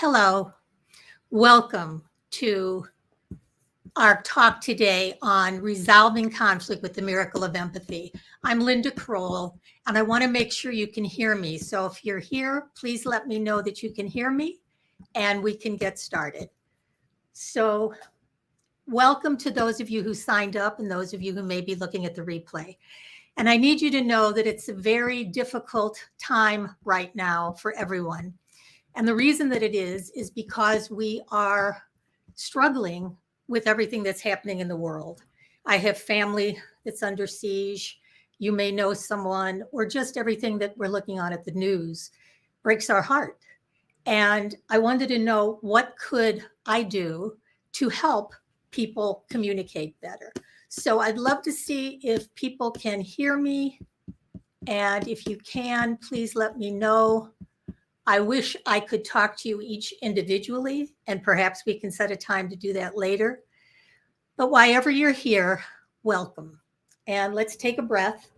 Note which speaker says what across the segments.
Speaker 1: Hello, welcome to our talk today on resolving conflict with the miracle of empathy. I'm Linda Kroll, and I want to make sure you can hear me. So if you're here, please let me know that you can hear me and we can get started. So welcome to those of you who signed up and those of you who may be looking at the replay. And I need you to know that it's a very difficult time right now for everyone. And the reason that it is because we are struggling with everything that's happening in the world. I have family that's under siege. You may know someone, or just everything that we're looking on at the news breaks our heart. And I wanted to know, what could I do to help people communicate better? So I'd love to see if people can hear me. And if you can, please let me know. I wish I could talk to you each individually, and perhaps we can set a time to do that later. But wherever you're here, welcome. And let's take a breath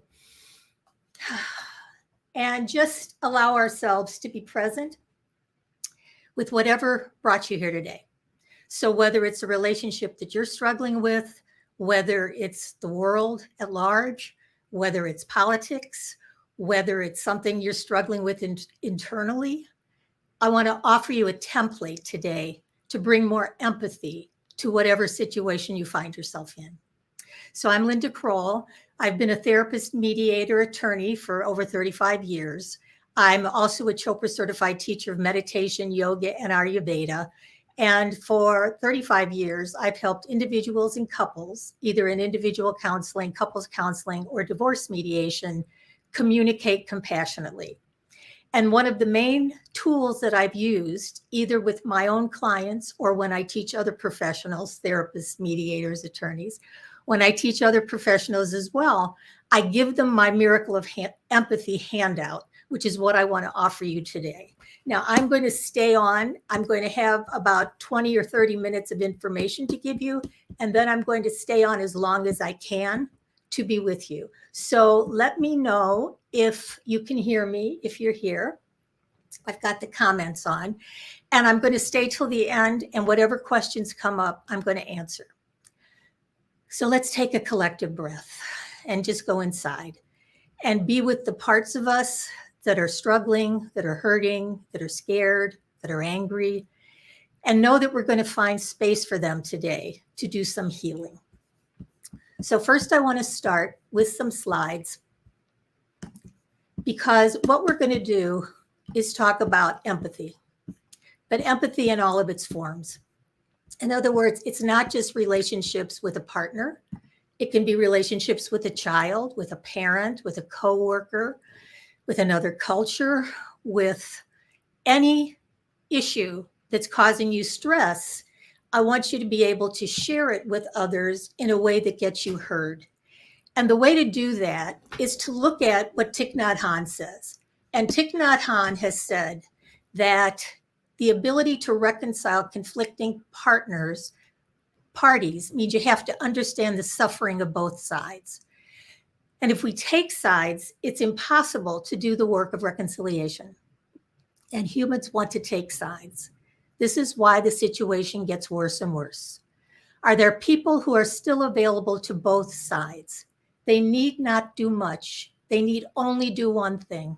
Speaker 1: and just allow ourselves to be present with whatever brought you here today. So whether it's a relationship that you're struggling with, whether it's the world at large, whether it's politics, whether it's something you're struggling with internally, I want to offer you a template today to bring more empathy to whatever situation you find yourself in. So I'm Linda Kroll. I've been a therapist, mediator, attorney for over 35 years. I'm also a Chopra certified teacher of meditation, yoga, and Ayurveda. And for 35 years, I've helped individuals and couples, either in individual counseling, couples counseling, or divorce mediation, communicate compassionately. And one of the main tools that I've used, either with my own clients or when I teach other professionals, therapists, mediators, attorneys, when I teach other professionals as well, I give them my Miracle of Empathy handout, which is what I want to offer you today. Now, I'm going to stay on. I'm going to have about 20 or 30 minutes of information to give you, and then I'm going to stay on as long as I can to be with you. So let me know if you can hear me, if you're here. I've got the comments on, and I'm going to stay till the end, and whatever questions come up, I'm going to answer. So let's take a collective breath and just go inside and be with the parts of us that are struggling, that are hurting, that are scared, that are angry, and know that we're going to find space for them today to do some healing. So first, I want to start with some slides, because what we're going to do is talk about empathy, but empathy in all of its forms. In other words, it's not just relationships with a partner. It can be relationships with a child, with a parent, with a coworker, with another culture, with any issue that's causing you stress. I want you to be able to share it with others in a way that gets you heard. And the way to do that is to look at what Thich Nhat Hanh says. And Thich Nhat Hanh has said that the ability to reconcile conflicting parties means you have to understand the suffering of both sides. And if we take sides, it's impossible to do the work of reconciliation. And humans want to take sides. This is why the situation gets worse and worse. Are there people who are still available to both sides? They need not do much. They need only do one thing.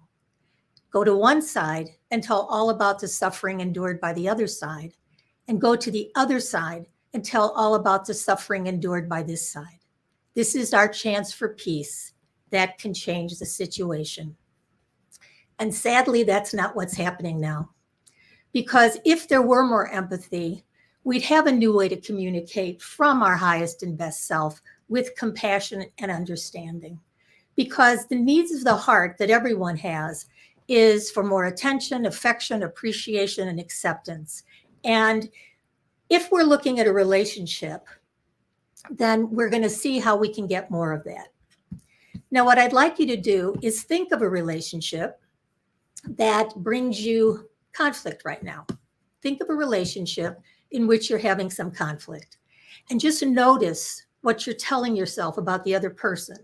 Speaker 1: Go to one side and tell all about the suffering endured by the other side, and go to the other side and tell all about the suffering endured by this side. This is our chance for peace that can change the situation. And sadly, that's not what's happening now. Because if there were more empathy, we'd have a new way to communicate from our highest and best self with compassion and understanding. Because the needs of the heart that everyone has is for more attention, affection, appreciation, and acceptance. And if we're looking at a relationship, then we're going to see how we can get more of that. Now, what I'd like you to do is think of a relationship that brings you conflict right now. Think of a relationship in which you're having some conflict, and just notice what you're telling yourself about the other person.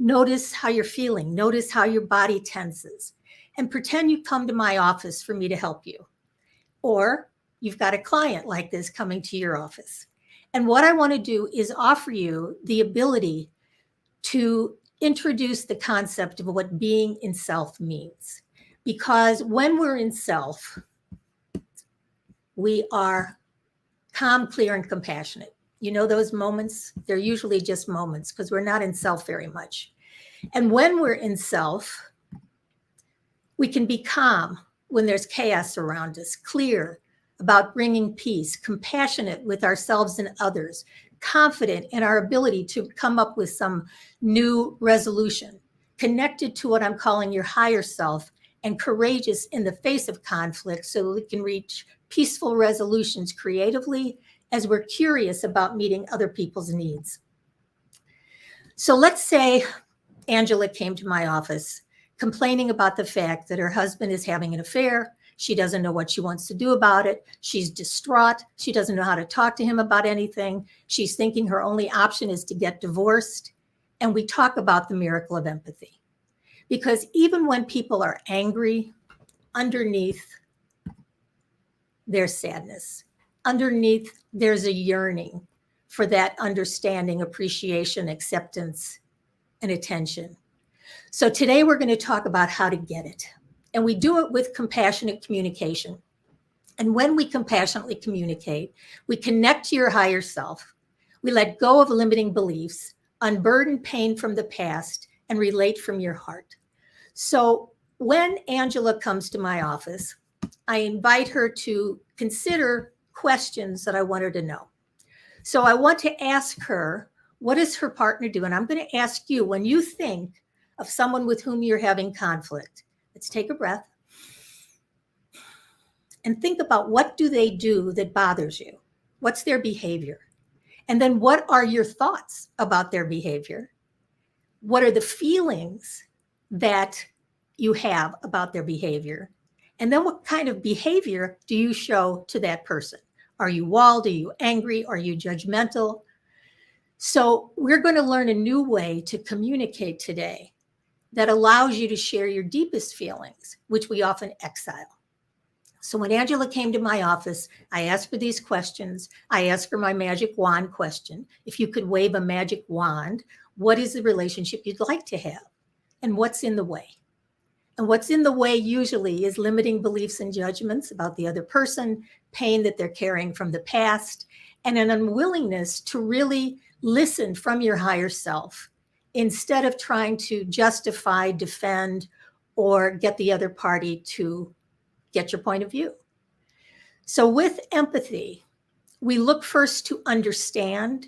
Speaker 1: Notice how you're feeling. Notice how your body tenses, and pretend you come to my office for me to help you. Or you've got a client like this coming to your office. And what I want to do is offer you the ability to introduce the concept of what being in self means. Because when we're in self, we are calm, clear, and compassionate. You know those moments? They're usually just moments because we're not in self very much. And when we're in self, we can be calm when there's chaos around us, clear about bringing peace, compassionate with ourselves and others, confident in our ability to come up with some new resolution, connected to what I'm calling your higher self, and courageous in the face of conflict so that we can reach peaceful resolutions creatively as we're curious about meeting other people's needs. So let's say Angela came to my office complaining about the fact that her husband is having an affair. She doesn't know what she wants to do about it. She's distraught. She doesn't know how to talk to him about anything. She's thinking her only option is to get divorced. And we talk about the miracle of empathy. Because even when people are angry, underneath there's sadness. Underneath there's a yearning for that understanding, appreciation, acceptance, and attention. So today we're going to talk about how to get it. And we do it with compassionate communication. And when we compassionately communicate, we connect to your higher self. We let go of limiting beliefs, unburden pain from the past, and relate from your heart. So when Angela comes to my office, I invite her to consider questions that I want her to know. So I want to ask her, what does her partner do? And I'm going to ask you, when you think of someone with whom you're having conflict, let's take a breath and think about what do they do that bothers you? What's their behavior? And then what are your thoughts about their behavior? What are the feelings that you have about their behavior? And then what kind of behavior do you show to that person? Are you walled? Are you angry? Are you judgmental? So we're going to learn a new way to communicate today that allows you to share your deepest feelings, which we often exile. So when Angela came to my office, I asked her these questions. I asked her my magic wand question. If you could wave a magic wand, what is the relationship you'd like to have? And what's in the way? And what's in the way usually is limiting beliefs and judgments about the other person, pain that they're carrying from the past, and an unwillingness to really listen from your higher self instead of trying to justify, defend, or get the other party to get your point of view. So with empathy, we look first to understand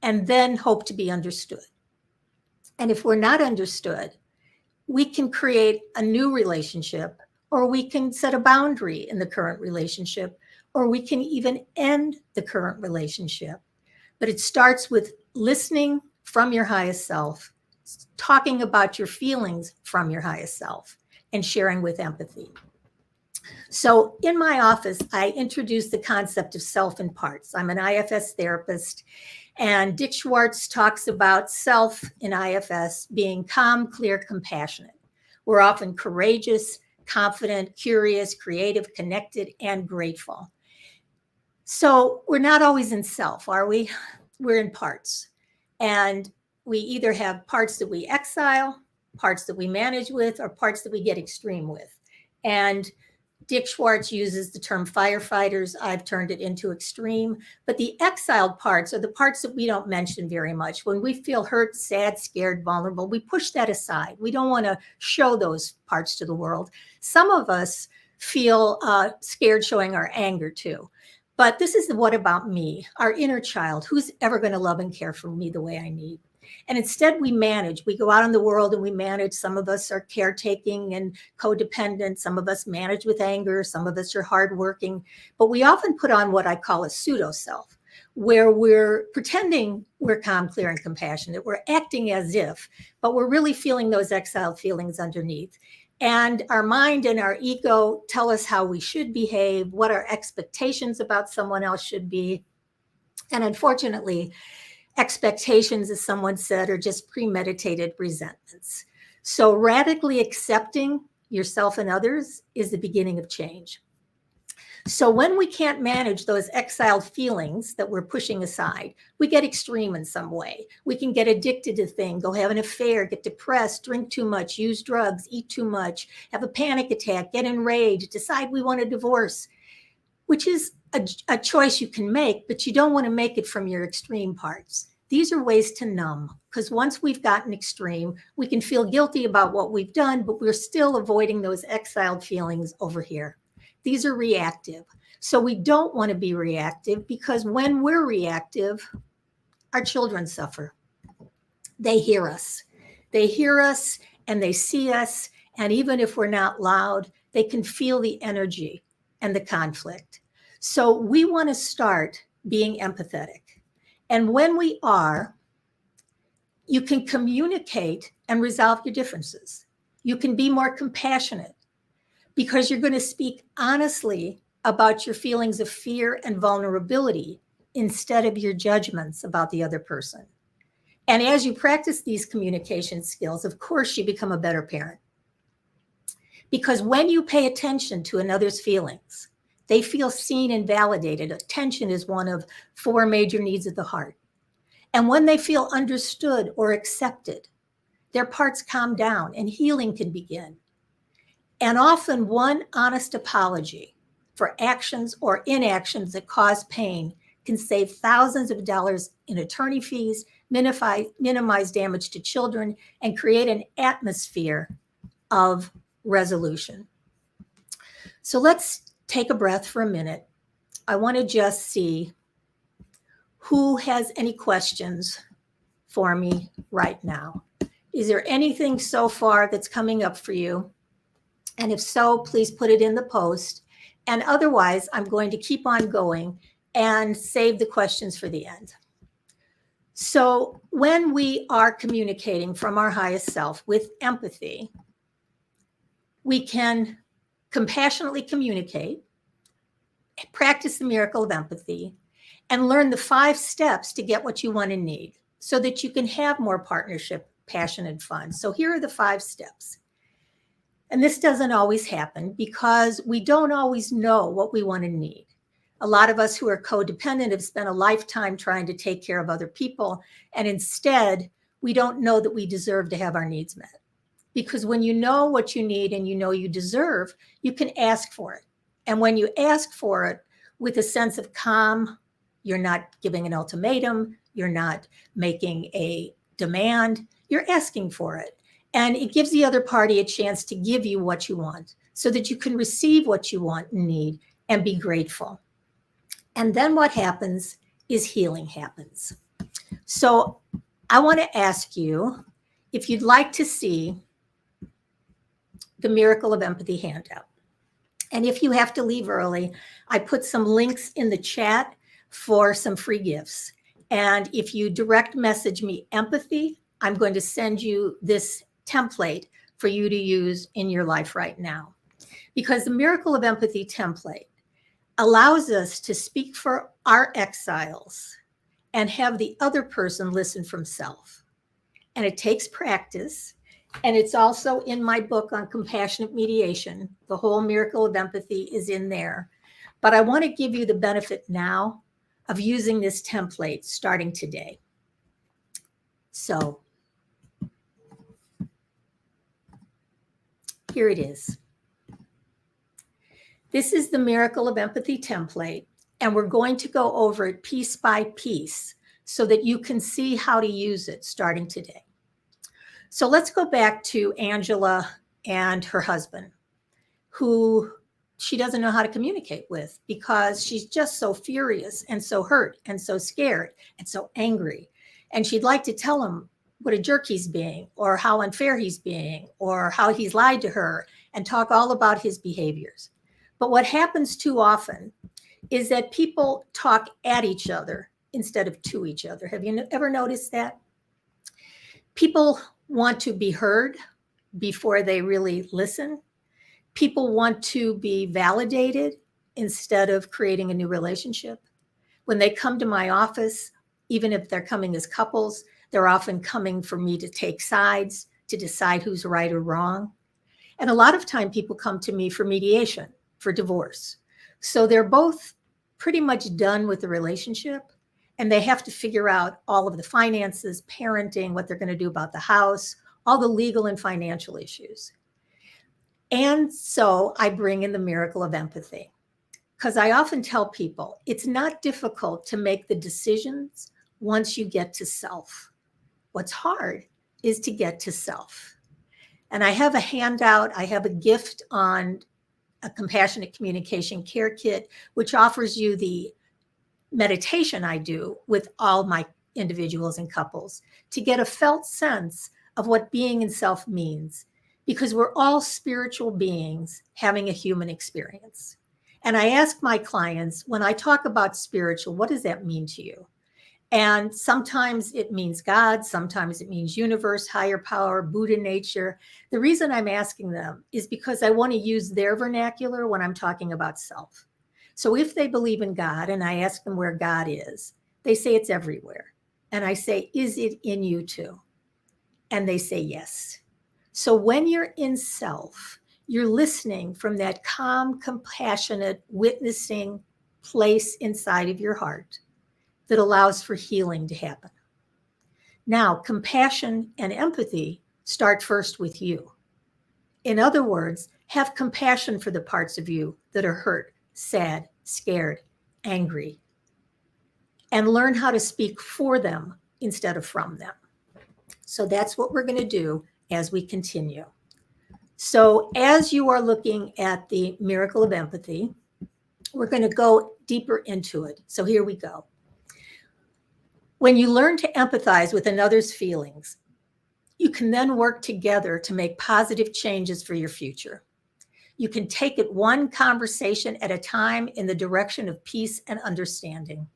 Speaker 1: and then hope to be understood. And if we're not understood, we can create a new relationship, or we can set a boundary in the current relationship, or we can even end the current relationship. But it starts with listening from your highest self, talking about your feelings from your highest self, and sharing with empathy. So in my office, I introduce the concept of self in parts. I'm an IFS therapist, and Dick Schwartz talks about self in IFS being calm, clear, compassionate. We're often courageous, confident, curious, creative, connected, and grateful. So we're not always in self, are we? We're in parts. And we either have parts that we exile, parts that we manage with, or parts that we get extreme with. And Dick Schwartz uses the term firefighters. I've turned it into extreme. But the exiled parts are the parts that we don't mention very much. When we feel hurt, sad, scared, vulnerable, we push that aside. We don't want to show those parts to the world. Some of us feel scared showing our anger too. But this is the what about me, our inner child. Who's ever going to love and care for me the way I need? And instead we manage. We go out in the world and we manage. Some of us are caretaking and codependent. Some of us manage with anger. Some of us are hardworking. But we often put on what I call a pseudo self, where we're pretending we're calm, clear, and compassionate. We're acting as if, but we're really feeling those exiled feelings underneath. And our mind and our ego tell us how we should behave, what our expectations about someone else should be. And unfortunately, expectations, as someone said, are just premeditated resentments. So radically accepting yourself and others is the beginning of change. So when we can't manage those exiled feelings that we're pushing aside, we get extreme in some way. We can get addicted to things, go have an affair, get depressed, drink too much, use drugs, eat too much, have a panic attack, get enraged, decide we want a divorce, which is a choice you can make, but you don't want to make it from your extreme parts. These are ways to numb, because once we've gotten extreme, we can feel guilty about what we've done, but we're still avoiding those exiled feelings over here. These are reactive. So we don't want to be reactive, because when we're reactive, our children suffer. They hear us. They hear us and they see us. And even if we're not loud, they can feel the energy and the conflict. So we want to start being empathetic. And when we are, you can communicate and resolve your differences. You can be more compassionate, because you're going to speak honestly about your feelings of fear and vulnerability instead of your judgments about the other person. And as you practice these communication skills, of course, you become a better parent. Because when you pay attention to another's feelings, they feel seen and validated. Attention is one of 4 major needs of the heart. And when they feel understood or accepted, their parts calm down and healing can begin. And often one honest apology for actions or inactions that cause pain can save thousands of dollars in attorney fees, minimize damage to children, and create an atmosphere of resolution. So let's take a breath for a minute. I want to just see who has any questions for me right now. Is there anything so far that's coming up for you? And if so, please put it in the post. And otherwise, I'm going to keep on going and save the questions for the end. So when we are communicating from our highest self with empathy, we can compassionately communicate, practice the miracle of empathy, and learn the 5 steps to get what you want and need so that you can have more partnership, passion, and fun. So here are the 5 steps. And this doesn't always happen because we don't always know what we want and need. A lot of us who are codependent have spent a lifetime trying to take care of other people. And instead, we don't know that we deserve to have our needs met. Because when you know what you need and you know you deserve, you can ask for it. And when you ask for it with a sense of calm, you're not giving an ultimatum, you're not making a demand, you're asking for it. And it gives the other party a chance to give you what you want so that you can receive what you want and need and be grateful. And then what happens is healing happens. So I want to ask you if you'd like to see the Miracle of Empathy handout. And if you have to leave early, I put some links in the chat for some free gifts. And if you direct message me empathy, I'm going to send you this template for you to use in your life right now. Because the Miracle of Empathy template allows us to speak for our exiles and have the other person listen from self. And it takes practice. And it's also in my book on compassionate mediation. The whole Miracle of Empathy is in there. But I want to give you the benefit now of using this template starting today. So here it is. This is the Miracle of Empathy template, and we're going to go over it piece by piece so that you can see how to use it starting today. So let's go back to Angela and her husband, who she doesn't know how to communicate with because she's just so furious and so hurt and so scared and so angry. And she'd like to tell him what a jerk he's being or how unfair he's being or how he's lied to her and talk all about his behaviors. But what happens too often is that people talk at each other instead of to each other. Have you ever noticed that? People want to be heard before they really listen. People want to be validated instead of creating a new relationship. When they come to my office, even if they're coming as couples, they're often coming for me to take sides, to decide who's right or wrong. And a lot of time people come to me for mediation, for divorce, So they're both pretty much done with the relationship, and they have to figure out all of the finances, parenting, what they're going to do about the house, all the legal and financial issues. And so I bring in the miracle of empathy, because I often tell people it's not difficult to make the decisions once you get to self. What's hard is to get to self. And I have a handout, I have a gift on a compassionate communication care kit, which offers you the meditation I do with all my individuals and couples to get a felt sense of what being in self means, because we're all spiritual beings having a human experience. And I ask my clients, when I talk about spiritual, what does that mean to you? And sometimes it means God, sometimes it means universe, higher power, Buddha nature. The reason I'm asking them is because I want to use their vernacular when I'm talking about self. So if they believe in God and I ask them where God is, they say it's everywhere. And I say, is it in you too? And they say yes. So when you're in self, you're listening from that calm, compassionate, witnessing place inside of your heart that allows for healing to happen. Now, compassion and empathy start first with you. In other words, have compassion for the parts of you that are hurt, sad, scared, angry, and learn how to speak for them instead of from them. So that's what we're going to do as we continue. So as you are looking at the miracle of empathy, we're going to go deeper into it. So here we go. When you learn to empathize with another's feelings, you can then work together to make positive changes for your future. You can take it one conversation at a time in the direction of peace and understanding.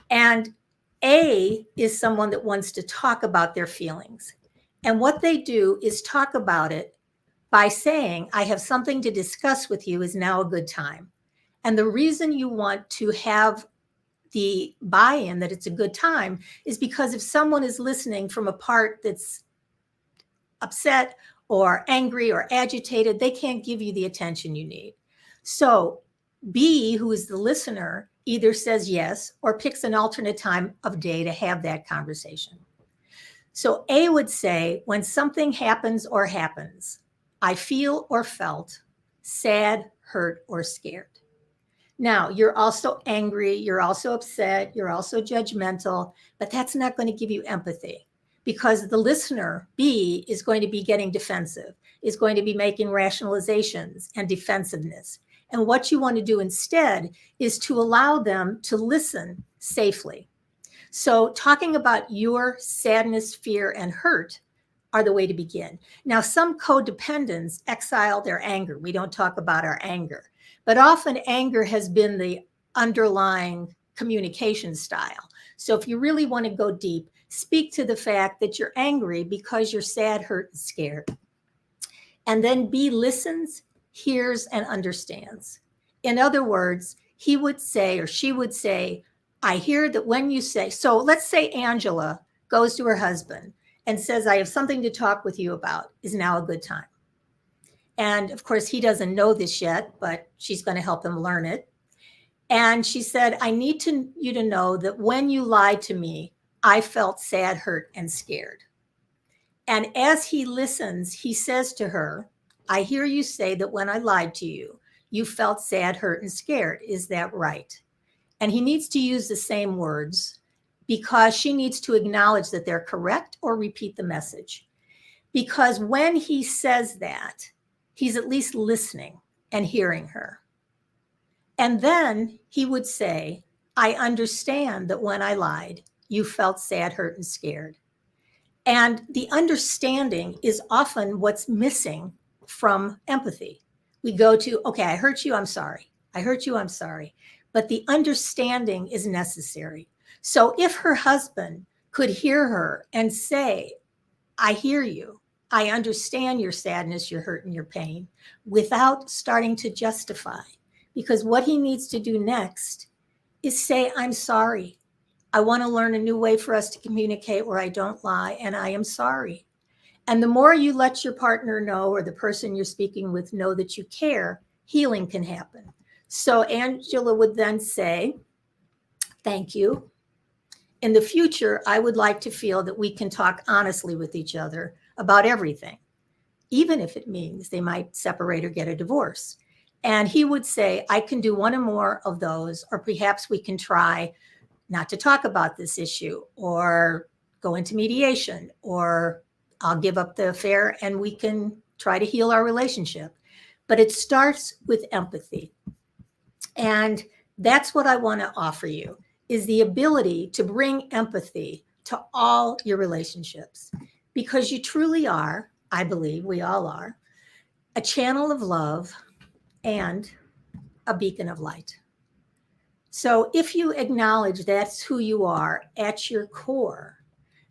Speaker 1: And A is someone that wants to talk about their feelings. And what they do is talk about it by saying, I have something to discuss with you, is now a good time. And the reason you want to have the buy-in that it's a good time is because if someone is listening from a part that's upset or angry or agitated, they can't give you the attention you need. So B, who is the listener, either says yes or picks an alternate time of day to have that conversation. So A would say, when something happens or happens, I feel or felt sad, hurt, or scared. Now, you're also angry, you're also upset, you're also judgmental, but that's not going to give you empathy, because the listener, B, is going to be getting defensive, is going to be making rationalizations and defensiveness. And what you want to do instead is to allow them to listen safely. So talking about your sadness, fear, and hurt are the way to begin. Now, some codependents exile their anger. We don't talk about our anger. But often anger has been the underlying communication style. So if you really want to go deep, speak to the fact that you're angry because you're sad, hurt, and scared. And then B listens, hears, and understands. In other words, he would say, or she would say, I hear that when you say, so let's say Angela goes to her husband and says, I have something to talk with you about, is now a good time. And of course, he doesn't know this yet, but she's going to help him learn it. And she said, I need you to know that when you lied to me, I felt sad, hurt, and scared. And as he listens, he says to her, I hear you say that when I lied to you, you felt sad, hurt, and scared. Is that right? And he needs to use the same words because she needs to acknowledge that they're correct or repeat the message. Because when he says that, he's at least listening and hearing her. And then he would say, I understand that when I lied, you felt sad, hurt, and scared. And the understanding is often what's missing from empathy. We go to, okay, I hurt you, I'm sorry. I hurt you, I'm sorry. But the understanding is necessary. So if her husband could hear her and say, I hear you, I understand your sadness, your hurt, and your pain, without starting to justify. Because what he needs to do next is say, I'm sorry. I want to learn a new way for us to communicate where I don't lie, and I am sorry. And the more you let your partner know, or the person you're speaking with know that you care, healing can happen. So Angela would then say, thank you. In the future, I would like to feel that we can talk honestly with each other about everything, even if it means they might separate or get a divorce. And he would say, I can do one or more of those, or perhaps we can try not to talk about this issue, or go into mediation, or I'll give up the affair and we can try to heal our relationship. But it starts with empathy. And that's what I want to offer you, is the ability to bring empathy to all your relationships, because you truly are, I believe we all are, a channel of love and a beacon of light. So if you acknowledge that's who you are at your core,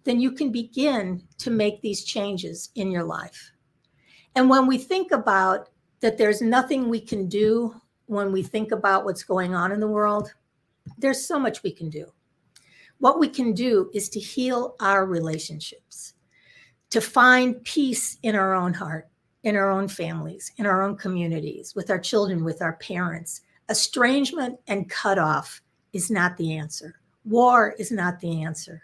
Speaker 1: then you can begin to make these changes in your life. And when we think about that there's nothing we can do, when we think about what's going on in the world, there's so much we can do. What we can do is to heal our relationships, to find peace in our own heart, in our own families, in our own communities, with our children, with our parents. Estrangement and cutoff is not the answer. War is not the answer.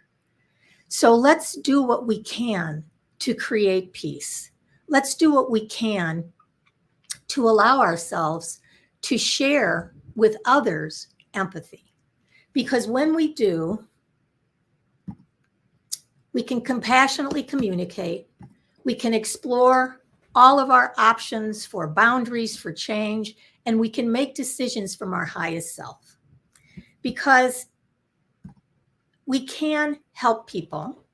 Speaker 1: So let's do what we can to create peace. Let's do what we can to allow ourselves to share with others empathy. Because when we do, we can compassionately communicate. We can explore all of our options for boundaries, for change, and we can make decisions from our highest self. Because we can help people.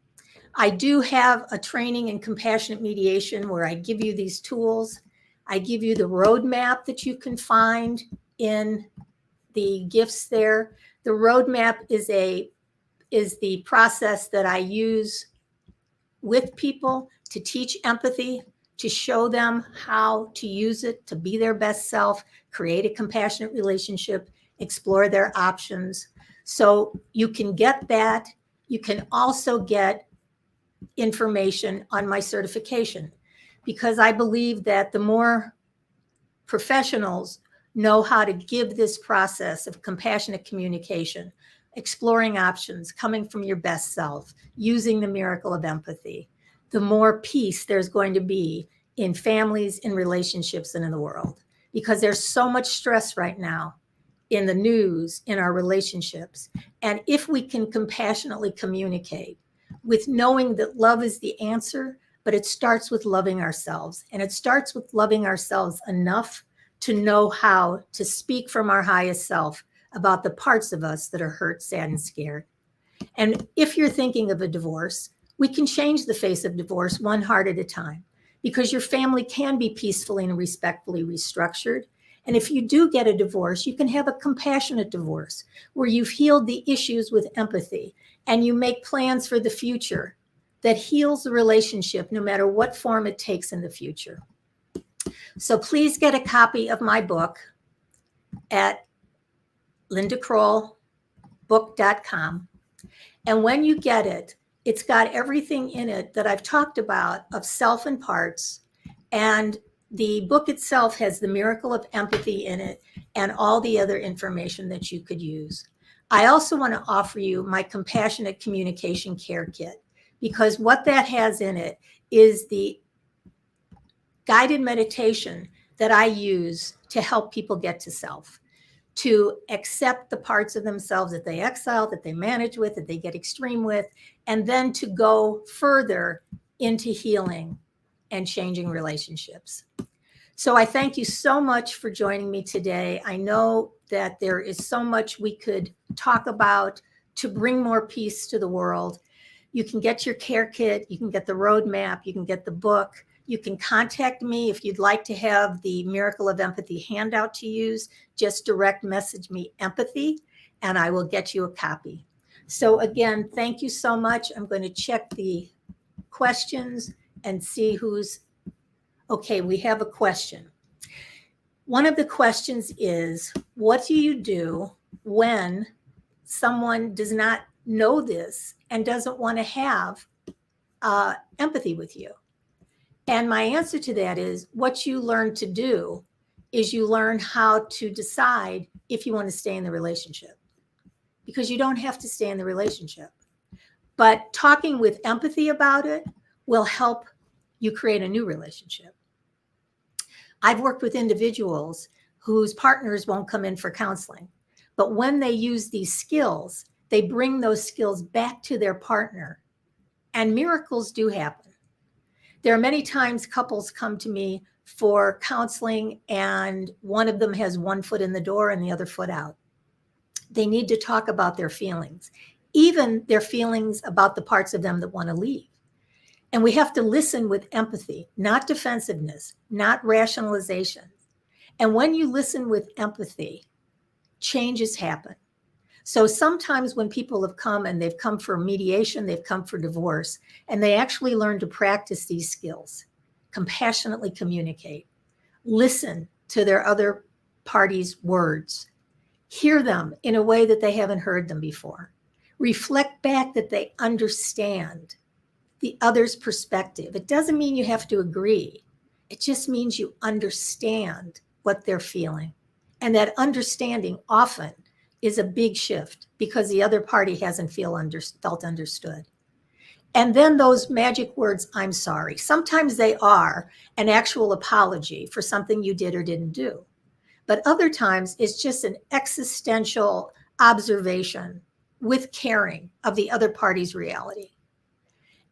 Speaker 1: I do have a training in compassionate mediation where I give you these tools. I give you the roadmap that you can find in the gifts there. The roadmap is the process that I use with people to teach empathy, to show them how to use it, to be their best self, create a compassionate relationship, explore their options. So you can get that. You can also get information on my certification, because I believe that the more professionals know how to give this process of compassionate communication, exploring options, coming from your best self, using the miracle of empathy, the more peace there's going to be in families, in relationships, and in the world. Because there's so much stress right now in the news, in our relationships. And if we can compassionately communicate with knowing that love is the answer, but it starts with loving ourselves. And it starts with loving ourselves enough to know how to speak from our highest self about the parts of us that are hurt, sad, and scared. And if you're thinking of a divorce, we can change the face of divorce one heart at a time, because your family can be peacefully and respectfully restructured. And if you do get a divorce, you can have a compassionate divorce where you've healed the issues with empathy and you make plans for the future that heals the relationship no matter what form it takes in the future. So please get a copy of my book at lindakrollbook.com. And when you get it, it's got everything in it that I've talked about of self and parts. And the book itself has the miracle of empathy in it and all the other information that you could use. I also want to offer you my compassionate communication care kit, because what that has in it is the guided meditation that I use to help people get to self, to accept the parts of themselves that they exile, that they manage with, that they get extreme with, and then to go further into healing and changing relationships. So I thank you so much for joining me today. I know that there is so much we could talk about to bring more peace to the world. You can get your care kit, you can get the roadmap, you can get the book. You can contact me if you'd like to have the Miracle of Empathy handout to use. Just direct message me empathy and I will get you a copy. So again, thank you so much. I'm going to check the questions and see who's, okay, we have a question. One of the questions is, what do you do when someone does not know this and doesn't want to have empathy with you? And my answer to that is, what you learn to do is you learn how to decide if you want to stay in the relationship, because you don't have to stay in the relationship. But talking with empathy about it will help you create a new relationship. I've worked with individuals whose partners won't come in for counseling, but when they use these skills, they bring those skills back to their partner, and miracles do happen. There are many times couples come to me for counseling and one of them has one foot in the door and the other foot out. They need to talk about their feelings, even their feelings about the parts of them that want to leave. And we have to listen with empathy, not defensiveness, not rationalization. And when you listen with empathy, changes happen. So sometimes when people have come and they've come for mediation, they've come for divorce, and they actually learn to practice these skills, compassionately communicate, listen to their other party's words, hear them in a way that they haven't heard them before, reflect back that they understand the other's perspective. It doesn't mean you have to agree. It just means you understand what they're feeling. And that understanding often is a big shift because the other party hasn't felt understood. And then those magic words, I'm sorry. Sometimes they are an actual apology for something you did or didn't do. But other times it's just an existential observation with caring of the other party's reality.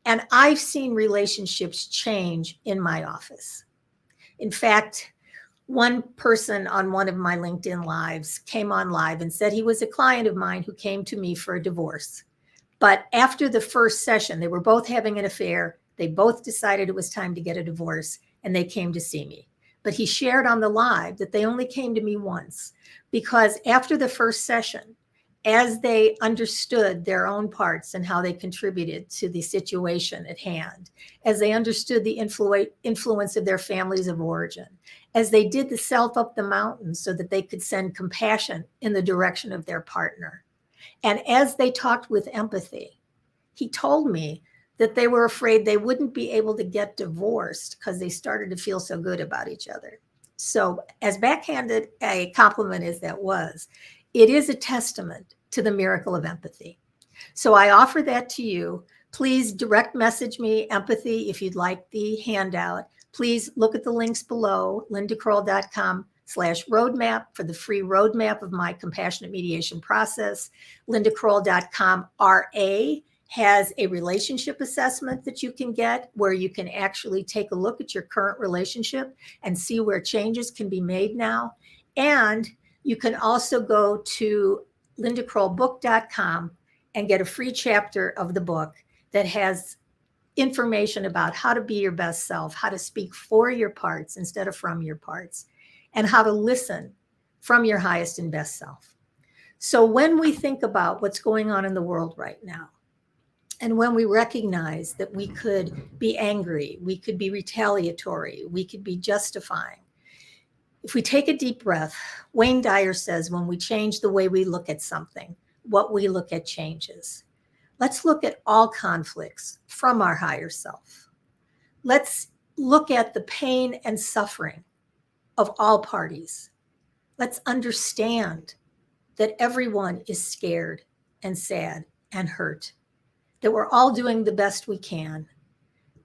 Speaker 1: And I've seen relationships change in my office. In fact, one person on one of my LinkedIn lives came on live and said he was a client of mine who came to me for a divorce. But after the first session, they were both having an affair. They both decided it was time to get a divorce, and they came to see me. But he shared on the live that they only came to me once because after the first session, as they understood their own parts and how they contributed to the situation at hand, as they understood the influence of their families of origin, as they did the self up the mountain so that they could send compassion in the direction of their partner, and as they talked with empathy, he told me that they were afraid they wouldn't be able to get divorced because they started to feel so good about each other. So as backhanded a compliment as that was, it is a testament to the miracle of empathy. So I offer that to you. Please direct message me empathy if you'd like the handout. Please look at the links below, lindakroll.com/roadmap for the free roadmap of my compassionate mediation process. lindakroll.com RA has a relationship assessment that you can get where you can actually take a look at your current relationship and see where changes can be made now. And you can also go to lindakrollbook.com and get a free chapter of the book that has information about how to be your best self, how to speak for your parts instead of from your parts, and how to listen from your highest and best self. So when we think about what's going on in the world right now, and when we recognize that we could be angry, we could be retaliatory, we could be justifying, if we take a deep breath, Wayne Dyer says, when we change the way we look at something, what we look at changes. Let's look at all conflicts from our higher self. Let's look at the pain and suffering of all parties. Let's understand that everyone is scared and sad and hurt, that we're all doing the best we can,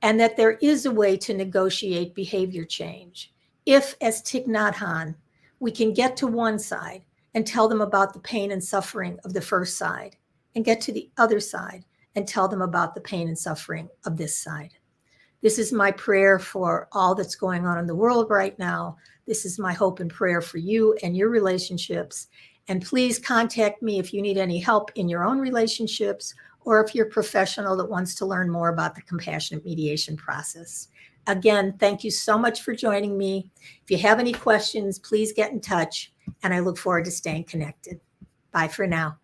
Speaker 1: and that there is a way to negotiate behavior change. If, as Thich Nhat Hanh, we can get to one side and tell them about the pain and suffering of the first side, and get to the other side and tell them about the pain and suffering of this side. This is my prayer for all that's going on in the world right now. This is my hope and prayer for you and your relationships. And please contact me if you need any help in your own relationships, or if you're a professional that wants to learn more about the compassionate mediation process. Again, thank you so much for joining me. If you have any questions, please get in touch, and I look forward to staying connected. Bye for now.